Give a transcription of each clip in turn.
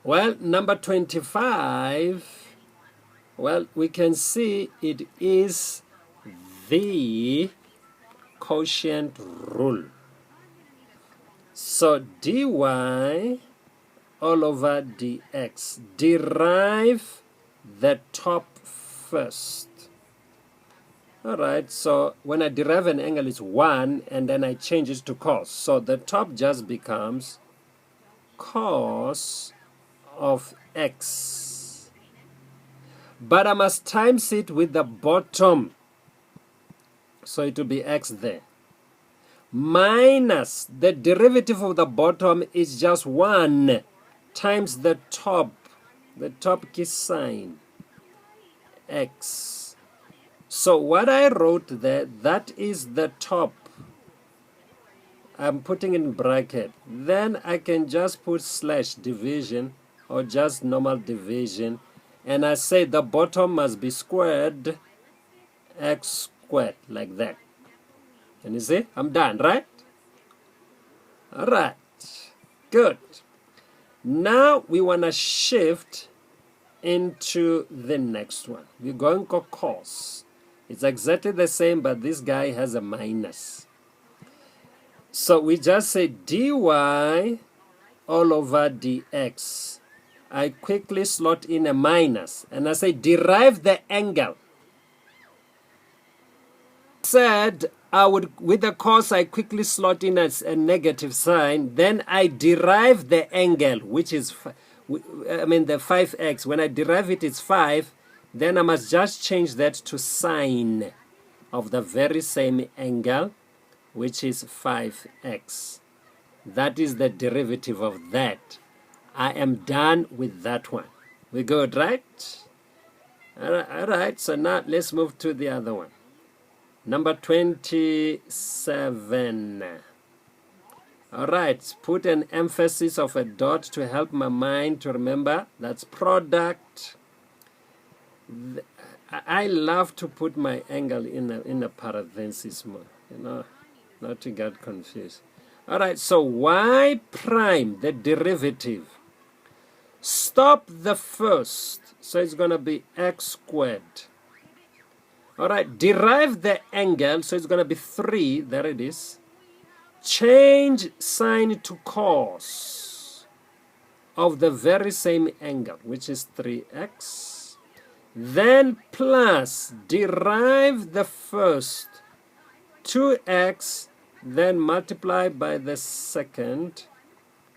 Well, number 25, well, we can see it is the quotient rule. So dy all over dx. Derive the top first. All right, so when I derive an angle, it's 1, and then I change it to cos. So the top just becomes cos of x. But I must times it with the bottom. So it will be x there. Minus the derivative of the bottom is just 1 times the top key sign, x. So what I wrote there, that is the top. I'm putting in bracket. Then I can just put slash division or just normal division. And I say the bottom must be squared, x squared, like that. Can you see? I'm done, right? All right. Good. Now we want to shift into the next one. We're going to cos. It's exactly the same, but this guy has a minus. So we just say dy all over dx. I quickly slot in a minus, and I say derive the angle. Said I would, with the cos, I quickly slot in as a negative sign. Then I derive the angle, which is, the 5x. When I derive it, it's 5. Then I must just change that to sine of the very same angle, which is 5x. That is the derivative of that. I am done with that one. We good, right? All right, so now let's move to the other one. Number 27. All right, put an emphasis of a dot to help my mind to remember. That's product. I love to put my angle in a parenthesis, not to get confused. All right, so y prime, the derivative. Stop the first, so it's going to be x squared. All right, derive the angle, so it's going to be 3. There it is. Change sign to cos of the very same angle, which is 3x. Then plus derive the first 2x, then multiply by the second,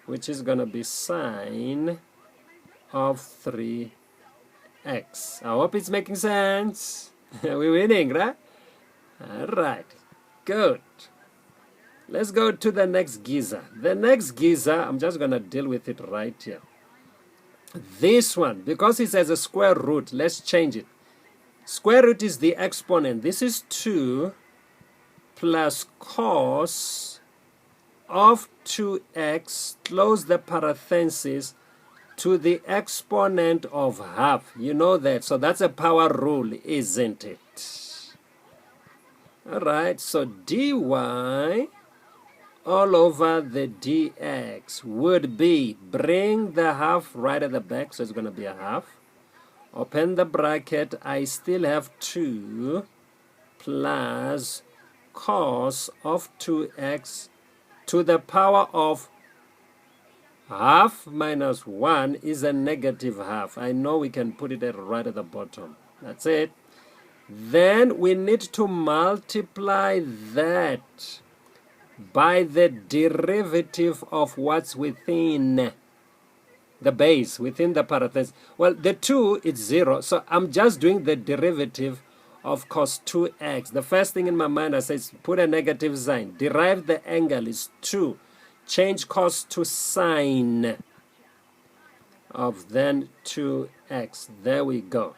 which is going to be sine of 3x. I hope it's making sense. We're winning, right? All right, good. Let's go to the next geyser. The next geyser, I'm just going to deal with it right here. This one, because it has a square root, let's change it. Square root is the exponent. This is 2 plus cos of 2x, close the parenthesis, to the exponent of half. You know that. So that's a power rule, isn't it? All right, so dy all over the dx would be, bring the half right at the back, so it's going to be a half. Open the bracket. I still have 2 plus cos of 2x to the power of half minus 1 is a negative half. I know we can put it right at the bottom. That's it. Then we need to multiply that by the derivative of what's within the base, within the parenthesis. Well, the 2 is 0, so I'm just doing the derivative of cos 2x. The first thing in my mind, I say, put a negative sign. Derive the angle is 2. Change cos to sine of then 2x. There we go.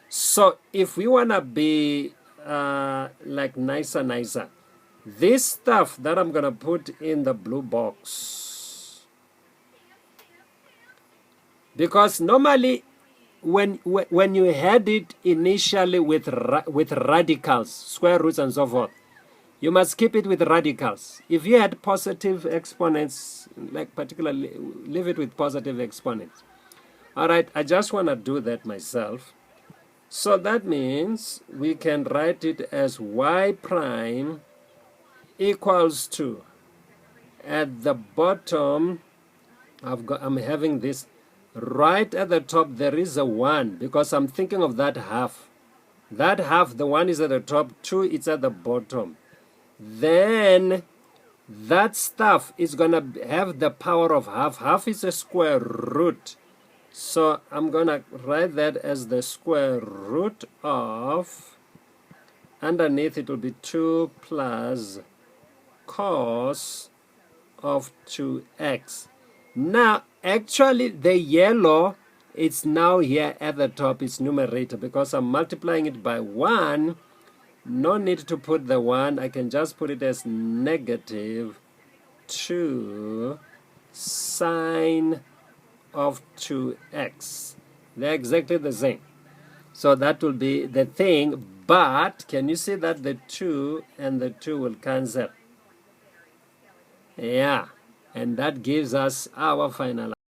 So if we want to be like nicer, this stuff that I'm going to put in the blue box, because normally when you had it initially with radicals, square roots and so forth, You must keep it with radicals. If you had positive exponents, like particularly, leave it with positive exponents. All right, I just want to do that myself. So that means we can write it as y prime equals to, at the bottom, I'm having this, right at the top there is a 1, because I'm thinking of that half. That half, the 1 is at the top, 2 is at the bottom. Then that stuff is going to have the power of half. Half is a square root. So I'm going to write that as the square root of, underneath it will be 2 plus cos of 2x. Now, actually, the yellow, it's now here at the top, it's numerator, because I'm multiplying it by 1. No need to put the 1. I can just put it as negative 2 sine of 2x. They're exactly the same. So that will be the thing, but can you see that the 2 and the 2 will cancel? Yeah, and that gives us our final